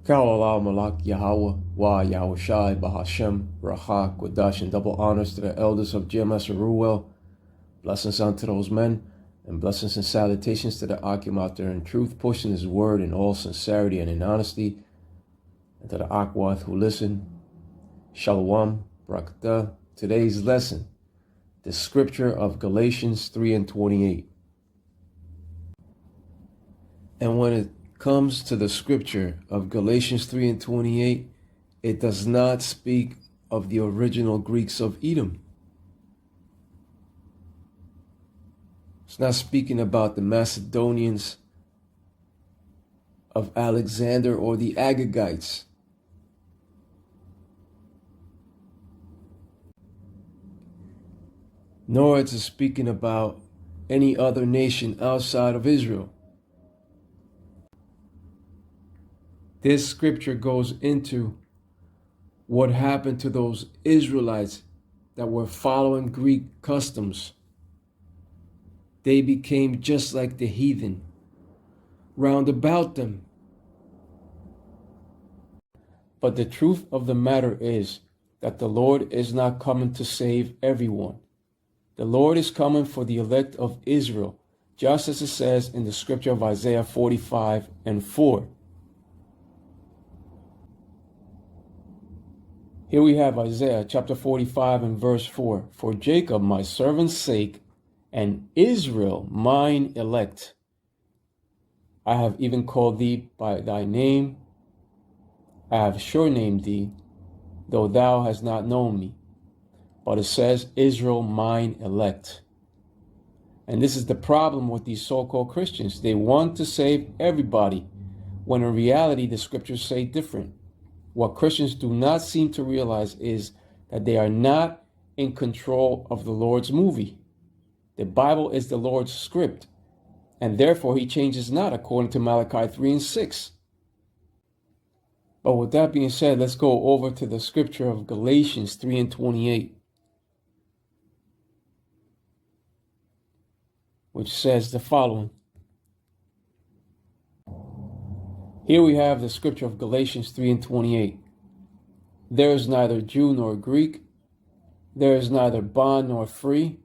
Kalalau Malak Yahweh Wa Yahushai Bahashem Raha Kodash, and double honors to the elders of GMS Ruel. Blessings unto those men, and blessings and salutations to the Akim out there in truth, pushing his word in all sincerity and in honesty, and to the Akwath who listen. Shalom, Brakta. Today's lesson, the Scripture of Galatians 3:28. And when it comes to the Scripture of Galatians 3:28, it does not speak of the original Greeks of Edom. It's not speaking about the Macedonians of Alexander or the Agagites. Nor is it speaking about any other nation outside of Israel. This scripture goes into what happened to those Israelites that were following Greek customs. They became just like the heathen round about them. But the truth of the matter is that the Lord is not coming to save everyone. The Lord is coming for the elect of Israel, just as it says in the scripture of Isaiah 45:4. Here we have Isaiah chapter 45 and verse 4. For Jacob my servant's sake, and Israel mine elect, I have even called thee by thy name. I have sure named thee, though thou hast not known me. But it says, Israel mine elect. And this is the problem with these so-called Christians. They want to save everybody, when in reality the scriptures say different. What Christians do not seem to realize is that they are not in control of the Lord's movie. The Bible is the Lord's script, and therefore he changes not, according to Malachi 3:6. But with that being said, let's go over to the scripture of Galatians 3:28. Which says the following. Here we have the scripture of Galatians 3:28. There is neither Jew nor Greek, there is neither bond nor free,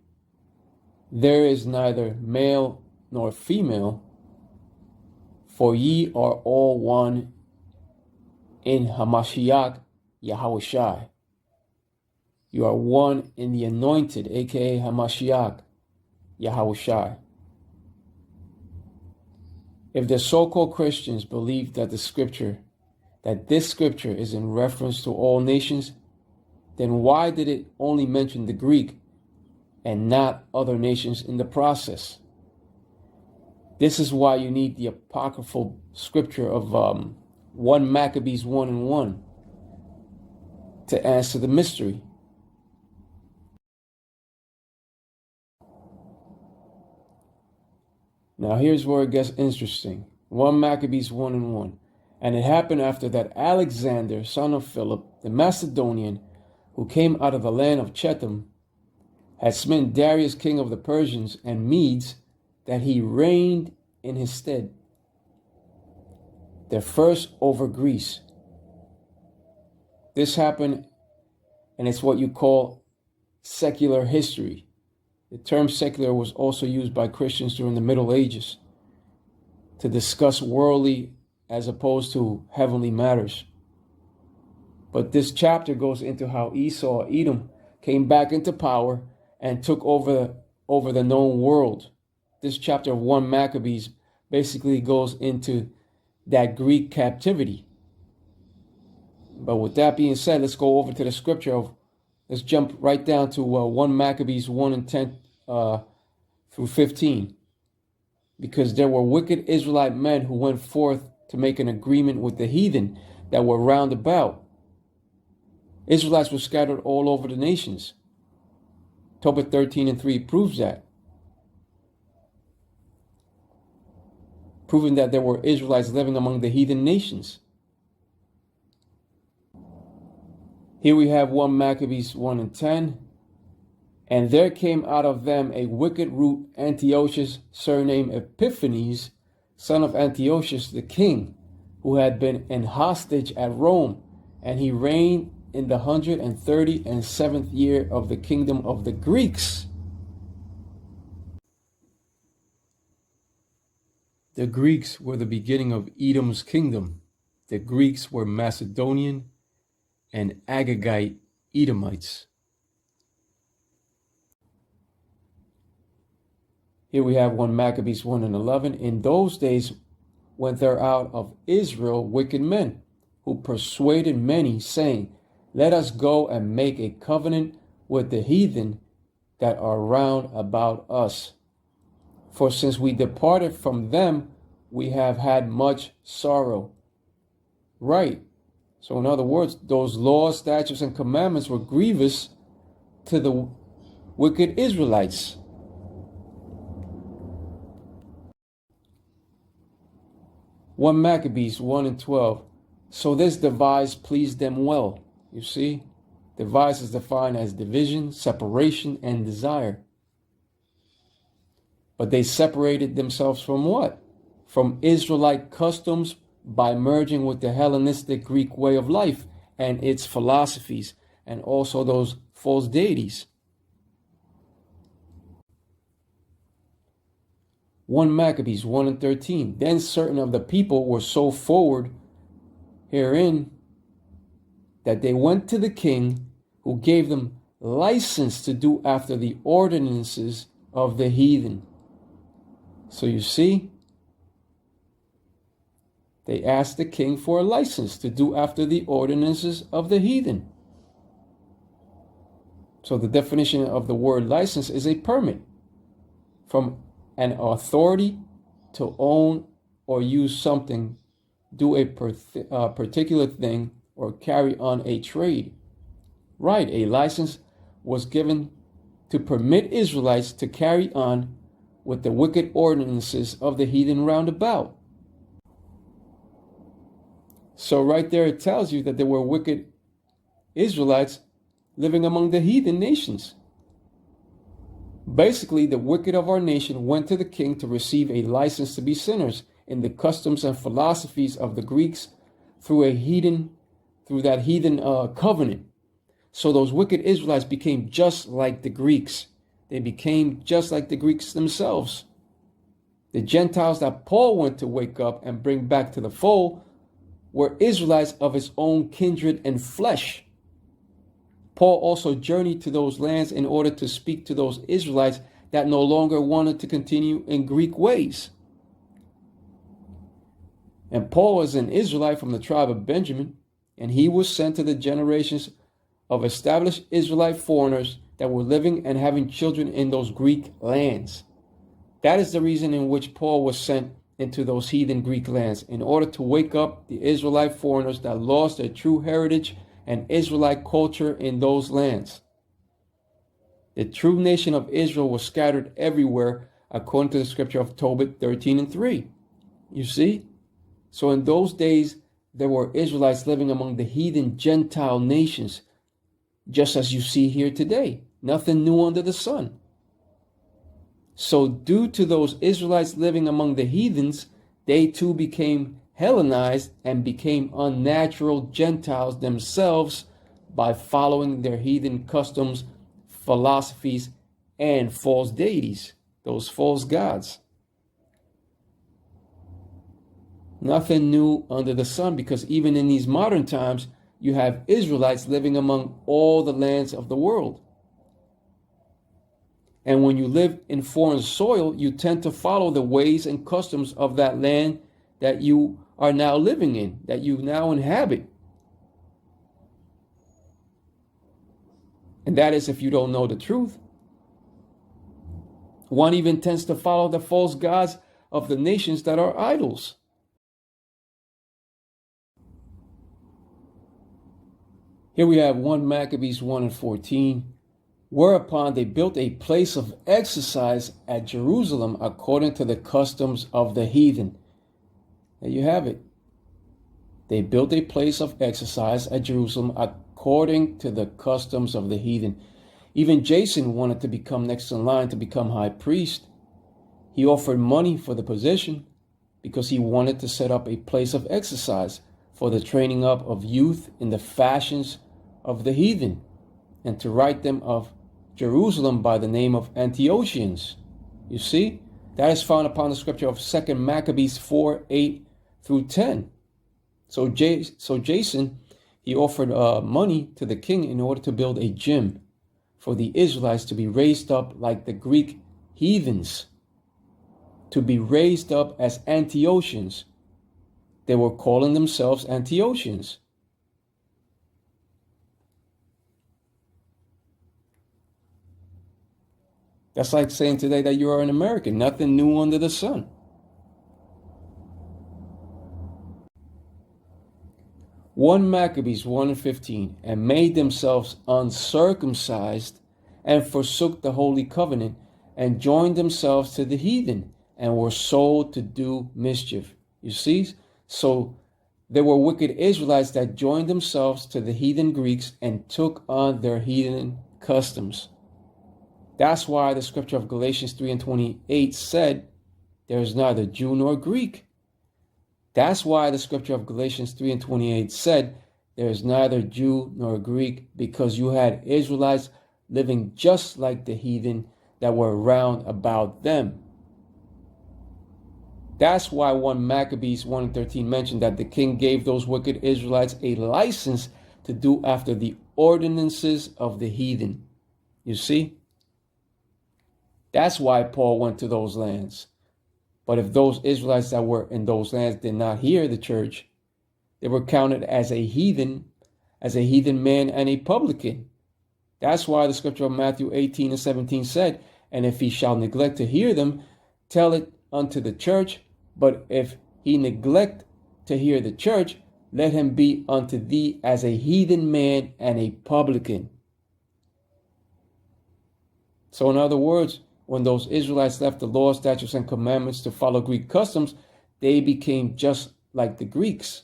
there is neither male nor female, for ye are all one in Hamashiach Yahushai. You are one in the anointed, aka Hamashiach Yahushai. If the so-called Christians believe that this scripture is in reference to all nations, then why did it only mention the Greek and not other nations in the process? This is why you need the apocryphal scripture of 1 Maccabees 1:1 to answer the mystery. Now here's where it gets interesting. 1 Maccabees 1:1. And it happened after that Alexander, son of Philip, the Macedonian, who came out of the land of Chetham, had smitten Darius, king of the Persians and Medes, that he reigned in his stead. Their first over Greece. This happened, and it's what you call secular history. The term secular was also used by Christians during the Middle Ages to discuss worldly as opposed to heavenly matters. But this chapter goes into how Esau, Edom, came back into power and took over the known world. This chapter of 1 Maccabees basically goes into that Greek captivity. But with that being said, let's go over to the scripture let's jump right down to 1 Maccabees 1:10 through 15. Because there were wicked Israelite men who went forth to make an agreement with the heathen that were round about. Israelites were scattered all over the nations. Tobit 13:3 proves that. Proving that there were Israelites living among the heathen nations. Here we have 1 Maccabees 1:10. And there came out of them a wicked root, Antiochus, surnamed Epiphanes, son of Antiochus the king, who had been an hostage at Rome, and he reigned in the 137th year of the kingdom of the Greeks. The Greeks were the beginning of Edom's kingdom. The Greeks were Macedonian and Agagite Edomites. Here we have 1 Maccabees 1:11. In those days went there out of Israel wicked men, who persuaded many, saying, Let us go and make a covenant with the heathen that are round about us. For since we departed from them, we have had much sorrow. Right. So in other words, those laws, statutes, and commandments were grievous to the wicked Israelites. One Maccabees 1:12. So this device pleased them well. You see, device is defined as division, separation, and desire. But they separated themselves from what? From Israelite customs by merging with the Hellenistic Greek way of life and its philosophies, and also those false deities. 1 Maccabees 1:13. Then certain of the people were so forward herein that they went to the king, who gave them license to do after the ordinances of the heathen. So you see, they asked the king for a license to do after the ordinances of the heathen. So the definition of the word license is a permit from an authority to own or use something, do a particular thing, or carry on a trade. Right, a license was given to permit Israelites to carry on with the wicked ordinances of the heathen round about. So right there it tells you that there were wicked Israelites living among the heathen nations. Basically, the wicked of our nation went to the king to receive a license to be sinners in the customs and philosophies of the Greeks through that heathen covenant. So those wicked Israelites became just like the Greeks. They became just like the Greeks themselves. The Gentiles that Paul went to wake up and bring back to the fold were Israelites of his own kindred and flesh. Paul also journeyed to those lands in order to speak to those Israelites that no longer wanted to continue in Greek ways. And Paul was an Israelite from the tribe of Benjamin, and he was sent to the generations of established Israelite foreigners that were living and having children in those Greek lands. That is the reason in which Paul was sent into those heathen Greek lands, in order to wake up the Israelite foreigners that lost their true heritage and Israelite culture in those lands. The true nation of Israel was scattered everywhere according to the scripture of Tobit 13:3. You see? So in those days, there were Israelites living among the heathen Gentile nations, just as you see here today. Nothing new under the sun. So due to those Israelites living among the heathens, they too became Hellenized and became unnatural Gentiles themselves by following their heathen customs, philosophies, and false deities, those false gods. Nothing new under the sun, because even in these modern times, you have Israelites living among all the lands of the world. And when you live in foreign soil, you tend to follow the ways and customs of that land that you are now living in, that you now inhabit. And that is if you don't know the truth. One even tends to follow the false gods of the nations that are idols. Here we have 1 Maccabees 1:14. Whereupon they built a place of exercise at Jerusalem according to the customs of the heathen. There you have it. They built a place of exercise at Jerusalem according to the customs of the heathen. Even Jason wanted to become next in line to become high priest. He offered money for the position, because he wanted to set up a place of exercise for the training up of youth in the fashions of the heathen, and to write them of Jerusalem by the name of Antiochians. You see, that is found upon the scripture of 2 Maccabees 4:8 through 10. So Jason, he offered money to the king in order to build a gym for the Israelites to be raised up like the Greek heathens, to be raised up as Antiochians. They were calling themselves Antiochians. That's like saying today that you are an American, nothing new under the sun. One Maccabees 1:15, and made themselves uncircumcised, and forsook the holy covenant, and joined themselves to the heathen, and were sold to do mischief. You see? So there were wicked Israelites that joined themselves to the heathen Greeks and took on their heathen customs. That's why the scripture of Galatians 3:28 said, there is neither Jew nor Greek. That's why the scripture of Galatians 3:28 said, there is neither Jew nor Greek, because you had Israelites living just like the heathen that were round about them. That's why 1 Maccabees 1:13 mentioned that the king gave those wicked Israelites a license to do after the ordinances of the heathen. You see? That's why Paul went to those lands. But if those Israelites that were in those lands did not hear the church, they were counted as a heathen man and a publican. That's why the scripture of Matthew 18:17 said, and if he shall neglect to hear them, tell it unto the church. But if he neglect to hear the church, let him be unto thee as a heathen man and a publican. So in other words, when those Israelites left the law, statutes, and commandments to follow Greek customs, they became just like the Greeks.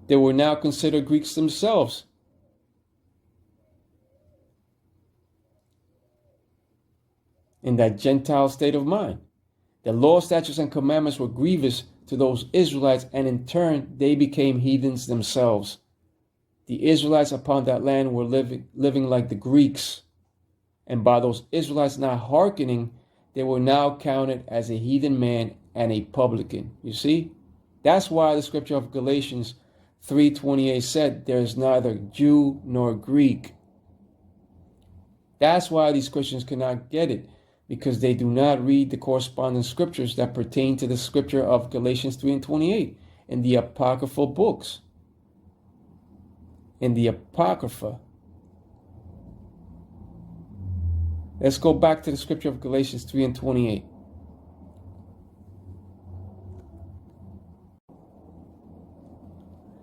They were now considered Greeks themselves. In that Gentile state of mind. The law, statutes, and commandments were grievous to those Israelites, and in turn, they became heathens themselves. The Israelites upon that land were living like the Greeks. And by those Israelites not hearkening, they were now counted as a heathen man and a publican. You see? That's why the scripture of Galatians 3:28 said, there is neither Jew nor Greek. That's why these Christians cannot get it, because they do not read the corresponding scriptures that pertain to the scripture of Galatians 3:28 in the apocryphal books. In the Apocrypha. Let's go back to the scripture of Galatians 3:28.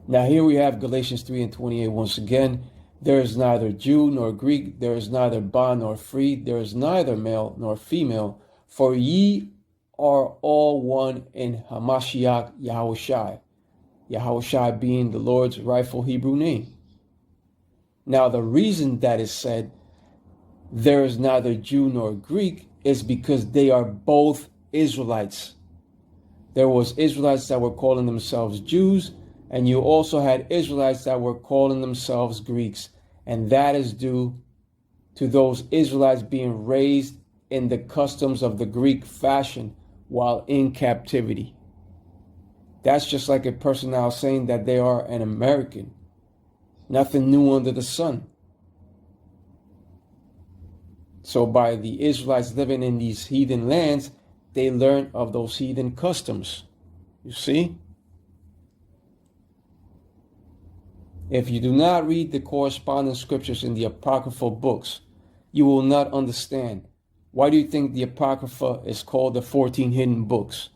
Now here we have Galatians 3:28 once again. There is neither Jew nor Greek, there is neither bond nor free, there is neither male nor female, for ye are all one in Hamashiach Yahushai. Yahushai being the Lord's rightful Hebrew name. Now the reason that is said, there is neither Jew nor Greek, is because they are both Israelites. There was Israelites that were calling themselves Jews, and you also had Israelites that were calling themselves Greeks. And that is due to those Israelites being raised in the customs of the Greek fashion while in captivity. That's just like a person now saying that they are an American. Nothing new under the sun. So by the Israelites living in these heathen lands, they learned of those heathen customs. You see? If you do not read the corresponding scriptures in the apocryphal books, you will not understand. Why do you think the Apocrypha is called the 14 hidden books?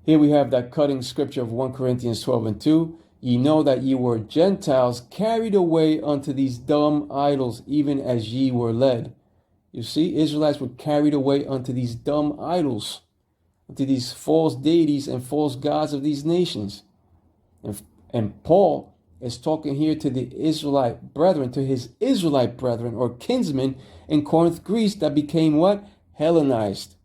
Here we have that cutting scripture of 1 Corinthians 12:2. Ye know that ye were Gentiles carried away unto these dumb idols, even as ye were led. You see, Israelites were carried away unto these dumb idols, unto these false deities and false gods of these nations. And Paul is talking here to the Israelite brethren, to his Israelite brethren or kinsmen in Corinth, Greece, that became what? Hellenized.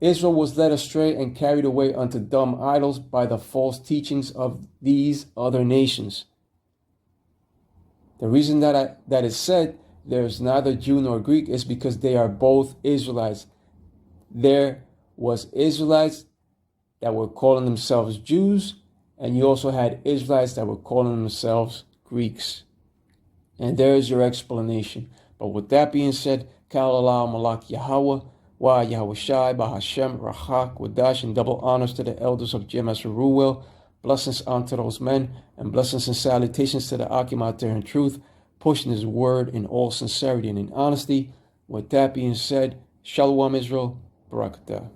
Israel was led astray and carried away unto dumb idols by the false teachings of these other nations. The reason that is said there's neither Jew nor Greek is because they are both Israelites. There was Israelites that were calling themselves Jews, and you also had Israelites that were calling themselves Greeks. And there is your explanation. But with that being said, Kal Allah Malak Yahweh, Wa Yahweh Shai, Bahashem, Rahak, Wadash, and double honors to the elders of Jemas Ruel. Blessings unto those men, and blessings and salutations to the Akim out there in truth, pushing his word in all sincerity and in honesty. With that being said, Shalom Israel, Barakatah.